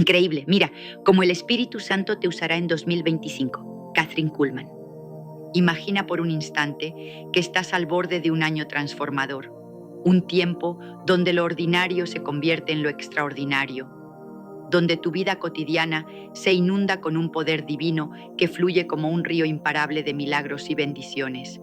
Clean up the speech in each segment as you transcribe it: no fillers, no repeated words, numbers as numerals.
Increíble. Mira, como el Espíritu Santo te usará en 2025. Catherine Kuhlman. Imagina por un instante que estás al borde de un año transformador, un tiempo donde lo ordinario se convierte en lo extraordinario, donde tu vida cotidiana se inunda con un poder divino que fluye como un río imparable de milagros y bendiciones.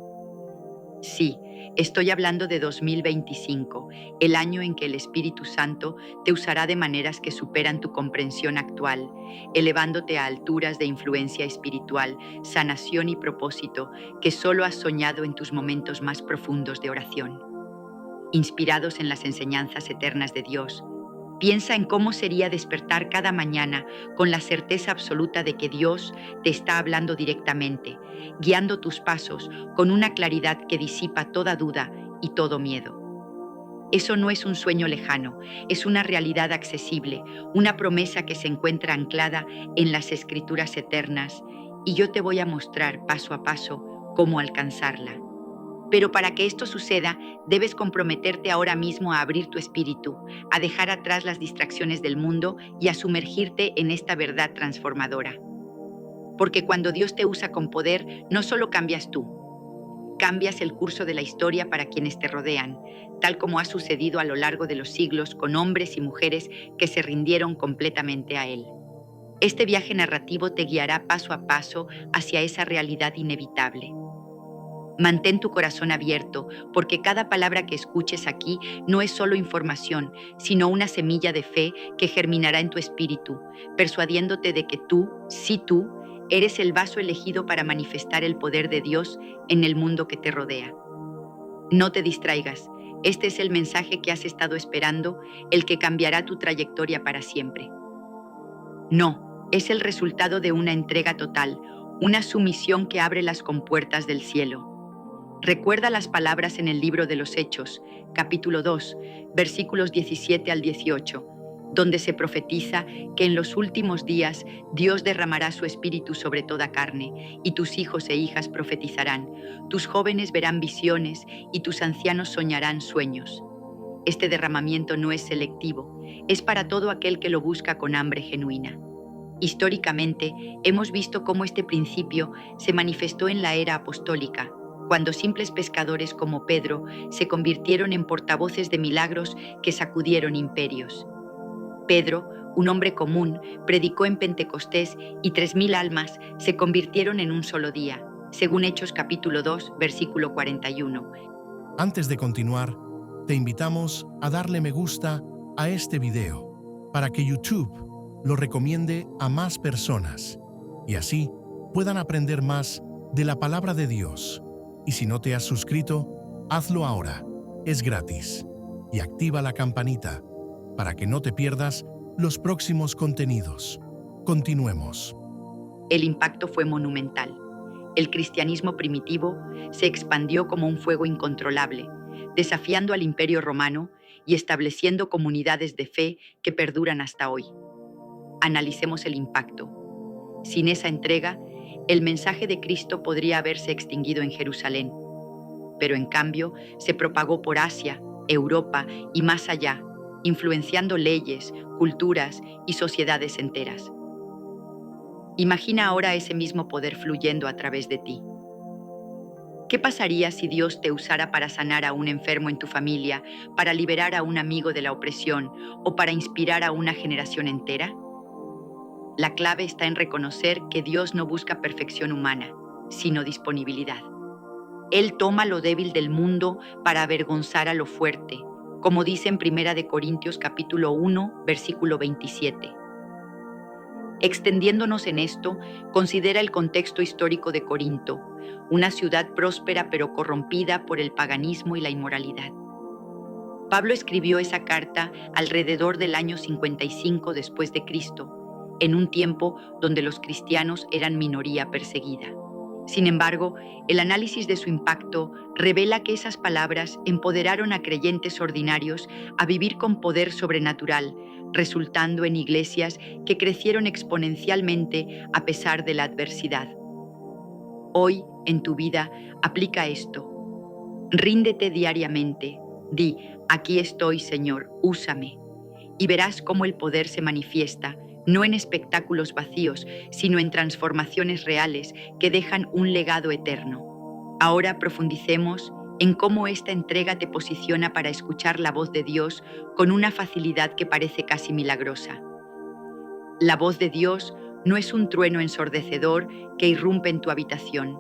Sí, estoy hablando de 2025, el año en que el Espíritu Santo te usará de maneras que superan tu comprensión actual, elevándote a alturas de influencia espiritual, sanación y propósito que solo has soñado en tus momentos más profundos de oración. Inspirados en las enseñanzas eternas de Dios, piensa en cómo sería despertar cada mañana con la certeza absoluta de que Dios te está hablando directamente, guiando tus pasos con una claridad que disipa toda duda y todo miedo. Eso no es un sueño lejano, es una realidad accesible, una promesa que se encuentra anclada en las Escrituras eternas, y yo te voy a mostrar paso a paso cómo alcanzarla. Pero para que esto suceda, debes comprometerte ahora mismo a abrir tu espíritu, a dejar atrás las distracciones del mundo y a sumergirte en esta verdad transformadora. Porque cuando Dios te usa con poder, no solo cambias tú, cambias el curso de la historia para quienes te rodean, tal como ha sucedido a lo largo de los siglos con hombres y mujeres que se rindieron completamente a Él. Este viaje narrativo te guiará paso a paso hacia esa realidad inevitable. Mantén tu corazón abierto, porque cada palabra que escuches aquí no es solo información, sino una semilla de fe que germinará en tu espíritu, persuadiéndote de que tú, sí tú, eres el vaso elegido para manifestar el poder de Dios en el mundo que te rodea. No te distraigas, este es el mensaje que has estado esperando, el que cambiará tu trayectoria para siempre. No, es el resultado de una entrega total, una sumisión que abre las compuertas del cielo. Recuerda las palabras en el libro de los Hechos, capítulo 2, versículos 17 al 18, donde se profetiza que en los últimos días Dios derramará su espíritu sobre toda carne, y tus hijos e hijas profetizarán, tus jóvenes verán visiones y tus ancianos soñarán sueños. Este derramamiento no es selectivo, es para todo aquel que lo busca con hambre genuina. Históricamente, hemos visto cómo este principio se manifestó en la era apostólica, cuando simples pescadores como Pedro se convirtieron en portavoces de milagros que sacudieron imperios. Pedro, un hombre común, predicó en Pentecostés y 3,000 almas se convirtieron en un solo día, según Hechos capítulo 2, versículo 41. Antes de continuar, te invitamos a darle me gusta a este video para que YouTube lo recomiende a más personas y así puedan aprender más de la palabra de Dios. Y si no te has suscrito, hazlo ahora, es gratis. Y activa la campanita para que no te pierdas los próximos contenidos. Continuemos. El impacto fue monumental. El cristianismo primitivo se expandió como un fuego incontrolable, desafiando al Imperio Romano y estableciendo comunidades de fe que perduran hasta hoy. Analicemos el impacto. Sin esa entrega, el mensaje de Cristo podría haberse extinguido en Jerusalén, pero en cambio se propagó por Asia, Europa y más allá, influenciando leyes, culturas y sociedades enteras. Imagina ahora ese mismo poder fluyendo a través de ti. ¿Qué pasaría si Dios te usara para sanar a un enfermo en tu familia, para liberar a un amigo de la opresión o para inspirar a una generación entera? La clave está en reconocer que Dios no busca perfección humana, sino disponibilidad. Él toma lo débil del mundo para avergonzar a lo fuerte, como dice en 1 Corintios capítulo 1, versículo 27. Extendiéndonos en esto, considera el contexto histórico de Corinto, una ciudad próspera pero corrompida por el paganismo y la inmoralidad. Pablo escribió esa carta alrededor del año 55 después de Cristo, en un tiempo donde los cristianos eran minoría perseguida. Sin embargo, el análisis de su impacto revela que esas palabras empoderaron a creyentes ordinarios a vivir con poder sobrenatural, resultando en iglesias que crecieron exponencialmente a pesar de la adversidad. Hoy, en tu vida, aplica esto. Ríndete diariamente. Di, aquí estoy, Señor, úsame. Y verás cómo el poder se manifiesta, no en espectáculos vacíos, sino en transformaciones reales que dejan un legado eterno. Ahora profundicemos en cómo esta entrega te posiciona para escuchar la voz de Dios con una facilidad que parece casi milagrosa. La voz de Dios no es un trueno ensordecedor que irrumpe en tu habitación.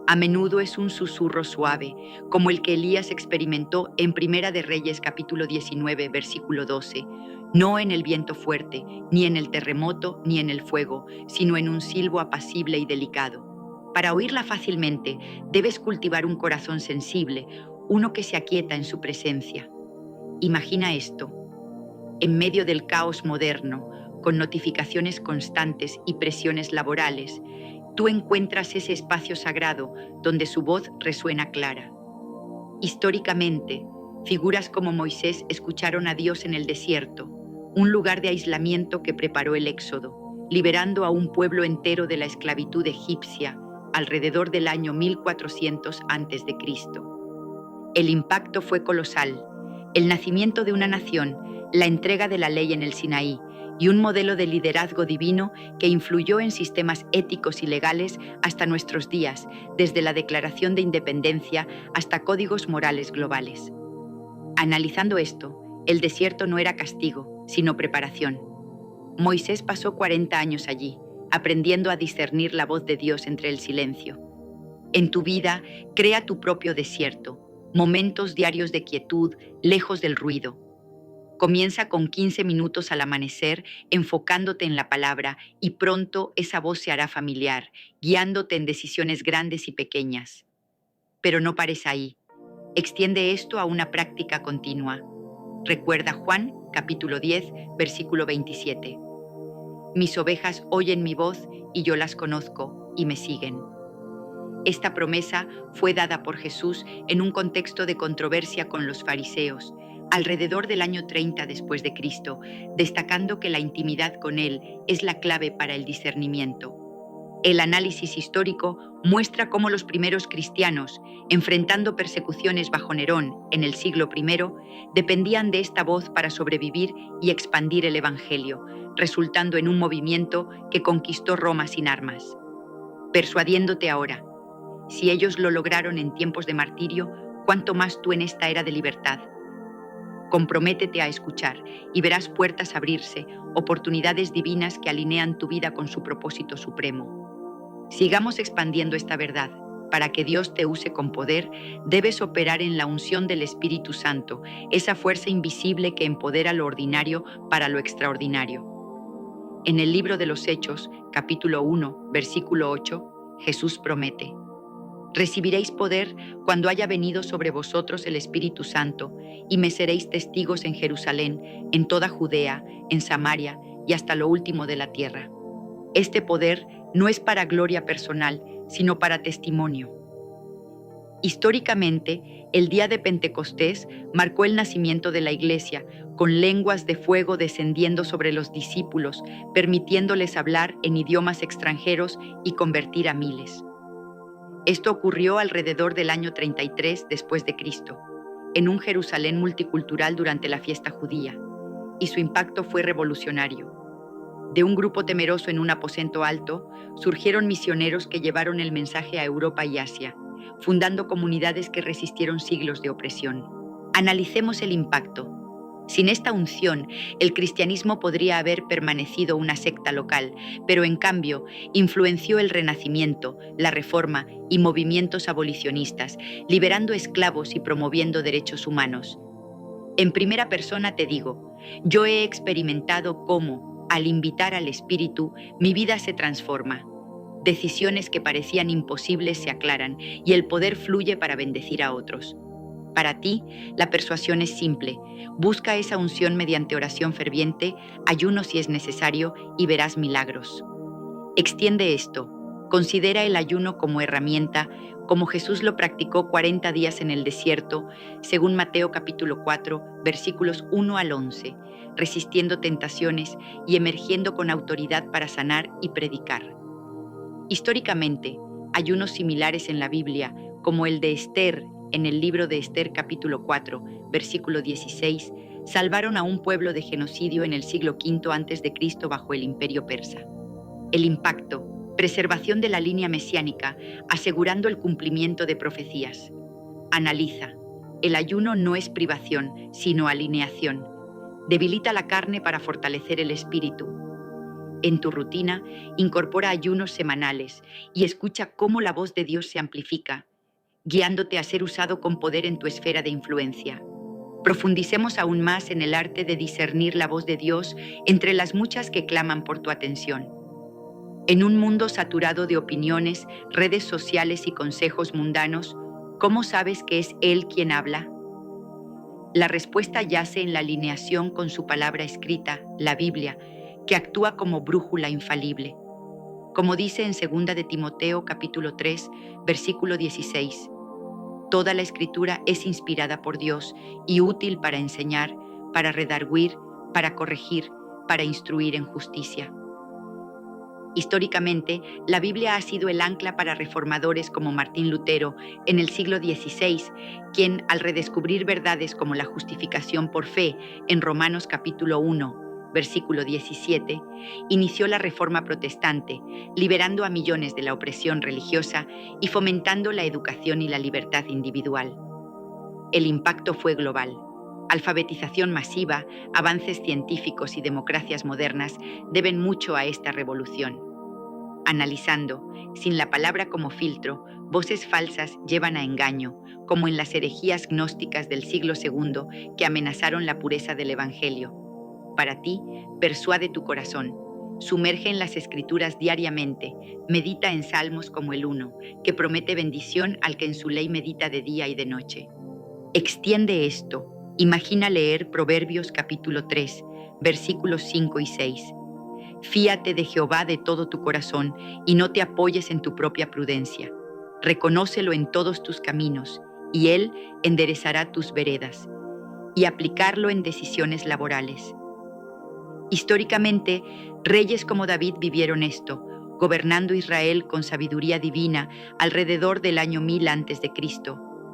A menudo es un susurro suave, como el que Elías experimentó en Primera de Reyes capítulo 19, versículo 12, no en el viento fuerte, ni en el terremoto, ni en el fuego, sino en un silbo apacible y delicado. Para oírla fácilmente, debes cultivar un corazón sensible, uno que se aquieta en su presencia. Imagina esto: en medio del caos moderno, con notificaciones constantes y presiones laborales, tú encuentras ese espacio sagrado donde su voz resuena clara. Históricamente, figuras como Moisés escucharon a Dios en el desierto, un lugar de aislamiento que preparó el Éxodo, liberando a un pueblo entero de la esclavitud egipcia alrededor del año 1400 a.C. El impacto fue colosal: el nacimiento de una nación, la entrega de la ley en el Sinaí y un modelo de liderazgo divino que influyó en sistemas éticos y legales hasta nuestros días, desde la Declaración de Independencia hasta códigos morales globales. Analizando esto, el desierto no era castigo, sino preparación. Moisés pasó 40 años allí, aprendiendo a discernir la voz de Dios entre el silencio. En tu vida, crea tu propio desierto, momentos diarios de quietud, lejos del ruido. Comienza con 15 minutos al amanecer, enfocándote en la palabra, y pronto esa voz se hará familiar, guiándote en decisiones grandes y pequeñas. Pero no pares ahí. Extiende esto a una práctica continua. Recuerda Juan, capítulo 10, versículo 27. Mis ovejas oyen mi voz y yo las conozco y me siguen. Esta promesa fue dada por Jesús en un contexto de controversia con los fariseos, alrededor del año 30 después de Cristo, destacando que la intimidad con Él es la clave para el discernimiento. El análisis histórico muestra cómo los primeros cristianos, enfrentando persecuciones bajo Nerón en el siglo I, dependían de esta voz para sobrevivir y expandir el Evangelio, resultando en un movimiento que conquistó Roma sin armas. Persuadiéndote ahora: si ellos lo lograron en tiempos de martirio, ¿cuánto más tú en esta era de libertad? Comprométete a escuchar y verás puertas abrirse, oportunidades divinas que alinean tu vida con su propósito supremo. Sigamos expandiendo esta verdad. Para que Dios te use con poder, debes operar en la unción del Espíritu Santo, esa fuerza invisible que empodera lo ordinario para lo extraordinario. En el libro de los Hechos, capítulo 1, versículo 8, Jesús promete: recibiréis poder cuando haya venido sobre vosotros el Espíritu Santo, y me seréis testigos en Jerusalén, en toda Judea, en Samaria y hasta lo último de la tierra. Este poder no es para gloria personal, sino para testimonio. Históricamente, el día de Pentecostés marcó el nacimiento de la Iglesia, con lenguas de fuego descendiendo sobre los discípulos, permitiéndoles hablar en idiomas extranjeros y convertir a miles. Esto ocurrió alrededor del año 33 después de Cristo, en un Jerusalén multicultural durante la fiesta judía, y su impacto fue revolucionario. De un grupo temeroso en un aposento alto, surgieron misioneros que llevaron el mensaje a Europa y Asia, fundando comunidades que resistieron siglos de opresión. Analicemos el impacto. Sin esta unción, el cristianismo podría haber permanecido una secta local, pero en cambio influenció el Renacimiento, la Reforma y movimientos abolicionistas, liberando esclavos y promoviendo derechos humanos. En primera persona te digo, yo he experimentado cómo, al invitar al Espíritu, mi vida se transforma. Decisiones que parecían imposibles se aclaran y el poder fluye para bendecir a otros. Para ti, la persuasión es simple. Busca esa unción mediante oración ferviente, ayuno si es necesario, y verás milagros. Extiende esto. Considera el ayuno como herramienta, como Jesús lo practicó 40 días en el desierto, según Mateo capítulo 4, versículos 1 al 11, resistiendo tentaciones y emergiendo con autoridad para sanar y predicar. Históricamente, ayunos similares en la Biblia, como el de Esther, en el libro de Esther capítulo 4, versículo 16, salvaron a un pueblo de genocidio en el siglo V a.C. bajo el Imperio Persa. El impacto, preservación de la línea mesiánica, asegurando el cumplimiento de profecías. Analiza. El ayuno no es privación, sino alineación. Debilita la carne para fortalecer el espíritu. En tu rutina, incorpora ayunos semanales y escucha cómo la voz de Dios se amplifica, guiándote a ser usado con poder en tu esfera de influencia. Profundicemos aún más en el arte de discernir la voz de Dios entre las muchas que claman por tu atención. En un mundo saturado de opiniones, redes sociales y consejos mundanos, ¿cómo sabes que es Él quien habla? La respuesta yace en la alineación con su palabra escrita, la Biblia, que actúa como brújula infalible. Como dice en 2 de Timoteo capítulo 3, versículo 16, toda la escritura es inspirada por Dios y útil para enseñar, para redarguir, para corregir, para instruir en justicia. Históricamente, la Biblia ha sido el ancla para reformadores como Martín Lutero en el siglo XVI, quien, al redescubrir verdades como la justificación por fe en Romanos capítulo 1, versículo 17, inició la Reforma Protestante, liberando a millones de la opresión religiosa y fomentando la educación y la libertad individual. El impacto fue global. Alfabetización masiva, avances científicos y democracias modernas deben mucho a esta revolución. Analizando, sin la palabra como filtro, voces falsas llevan a engaño, como en las herejías gnósticas del siglo II que amenazaron la pureza del Evangelio. Para ti, persuade tu corazón, sumerge en las Escrituras diariamente, medita en salmos como el 1, que promete bendición al que en su ley medita de día y de noche. Extiende esto. Imagina leer Proverbios capítulo 3, versículos 5 y 6. Fíate de Jehová de todo tu corazón y no te apoyes en tu propia prudencia. Reconócelo en todos tus caminos y Él enderezará tus veredas. Y aplicarlo en decisiones laborales. Históricamente, reyes como David vivieron esto, gobernando Israel con sabiduría divina alrededor del año 1000 a.C.,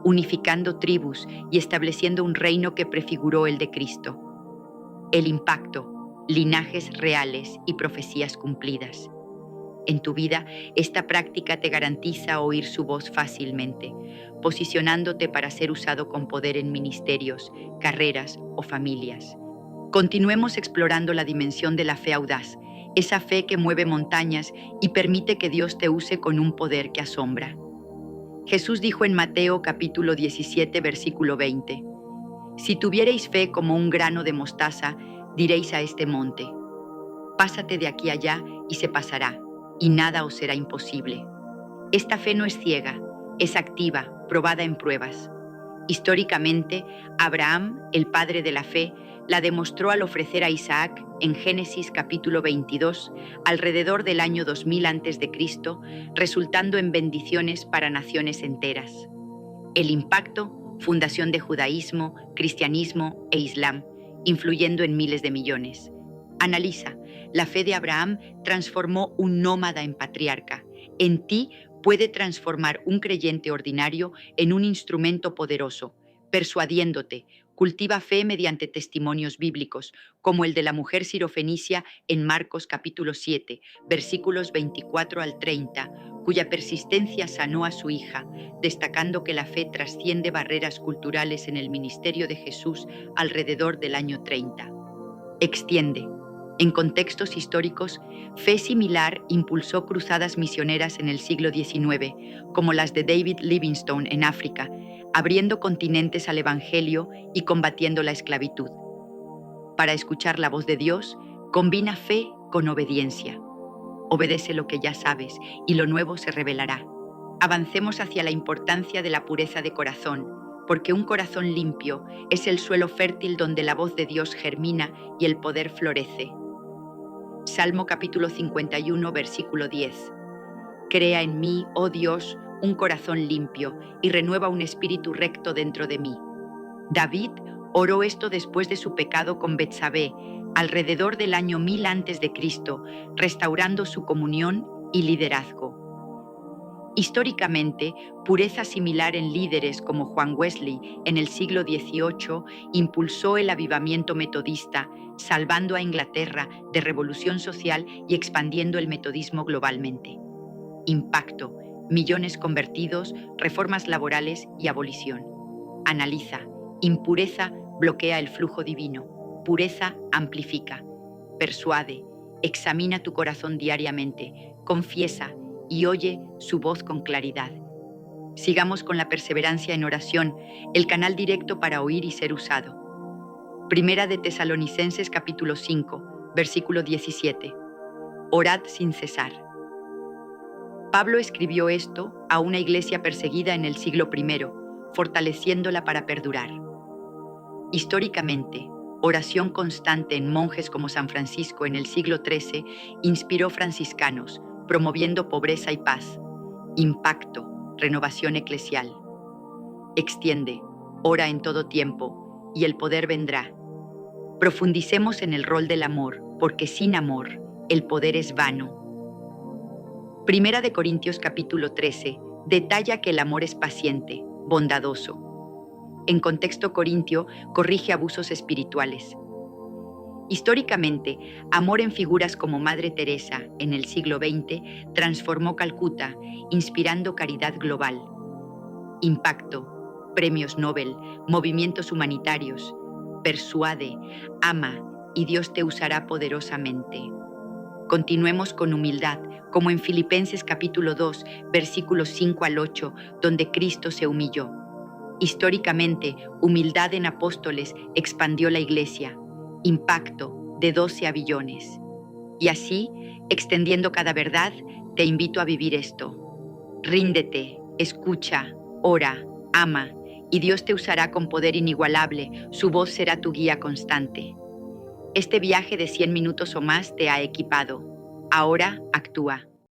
unificando tribus y estableciendo un reino que prefiguró el de Cristo. El impacto, linajes reales y profecías cumplidas. En tu vida, esta práctica te garantiza oír su voz fácilmente, posicionándote para ser usado con poder en ministerios, carreras o familias. Continuemos explorando la dimensión de la fe audaz, esa fe que mueve montañas y permite que Dios te use con un poder que asombra. Jesús dijo en Mateo capítulo 17, versículo 20, si tuviereis fe como un grano de mostaza, diréis a este monte, pásate de aquí allá y se pasará, y nada os será imposible. Esta fe no es ciega, es activa, probada en pruebas. Históricamente, Abraham, el padre de la fe, la demostró al ofrecer a Isaac en Génesis capítulo 22, alrededor del año 2000 a.C., resultando en bendiciones para naciones enteras. El impacto, fundación de judaísmo, cristianismo e islam, influyendo en miles de millones. Analiza, la fe de Abraham transformó un nómada en patriarca. En ti puede transformar un creyente ordinario en un instrumento poderoso, persuadiéndote. Cultiva fe mediante testimonios bíblicos, como el de la mujer sirofenicia en Marcos capítulo 7, versículos 24 al 30, cuya persistencia sanó a su hija, destacando que la fe trasciende barreras culturales en el ministerio de Jesús alrededor del año 30. Extiende. En contextos históricos, fe similar impulsó cruzadas misioneras en el siglo XIX, como las de David Livingstone en África, abriendo continentes al Evangelio y combatiendo la esclavitud. Para escuchar la voz de Dios, combina fe con obediencia. Obedece lo que ya sabes y lo nuevo se revelará. Avancemos hacia la importancia de la pureza de corazón, porque un corazón limpio es el suelo fértil donde la voz de Dios germina y el poder florece. Salmo capítulo 51, versículo 10. Crea en mí, oh Dios, un corazón limpio y renueva un espíritu recto dentro de mí. David oró esto después de su pecado con Betsabé, alrededor del año 1000 a.C., restaurando su comunión y liderazgo. Históricamente, pureza similar en líderes como Juan Wesley en el siglo XVIII impulsó el avivamiento metodista, salvando a Inglaterra de revolución social y expandiendo el metodismo globalmente. Impacto: millones convertidos, reformas laborales y abolición. Analiza: impureza bloquea el flujo divino, pureza amplifica. Persuade: examina tu corazón diariamente, confiesa y oye su voz con claridad. Sigamos con la perseverancia en oración, el canal directo para oír y ser usado. Primera de Tesalonicenses capítulo 5, versículo 17. Orad sin cesar. Pablo escribió esto a una iglesia perseguida en el siglo I, fortaleciéndola para perdurar. Históricamente, oración constante en monjes como San Francisco en el siglo XIII inspiró franciscanos, promoviendo pobreza y paz. Impacto: renovación eclesial. Extiende: ora en todo tiempo, y el poder vendrá. Profundicemos en el rol del amor, porque sin amor, el poder es vano. Primera de Corintios capítulo 13 detalla que el amor es paciente, bondadoso. En contexto corintio, corrige abusos espirituales. Históricamente, amor en figuras como Madre Teresa en el siglo XX transformó Calcuta, inspirando caridad global. Impacto: premios Nobel, movimientos humanitarios. Persuade, ama, y Dios te usará poderosamente. Continuemos con humildad, como en Filipenses capítulo 2, versículos 5 al 8, donde Cristo se humilló. Históricamente, humildad en apóstoles expandió la iglesia. Impacto: de 12 a billones. Y así, extendiendo cada verdad, te invito a vivir esto. Ríndete, escucha, ora, ama, y Dios te usará con poder inigualable, su voz será tu guía constante. Este viaje de 100 minutos o más te ha equipado. Ahora actúa.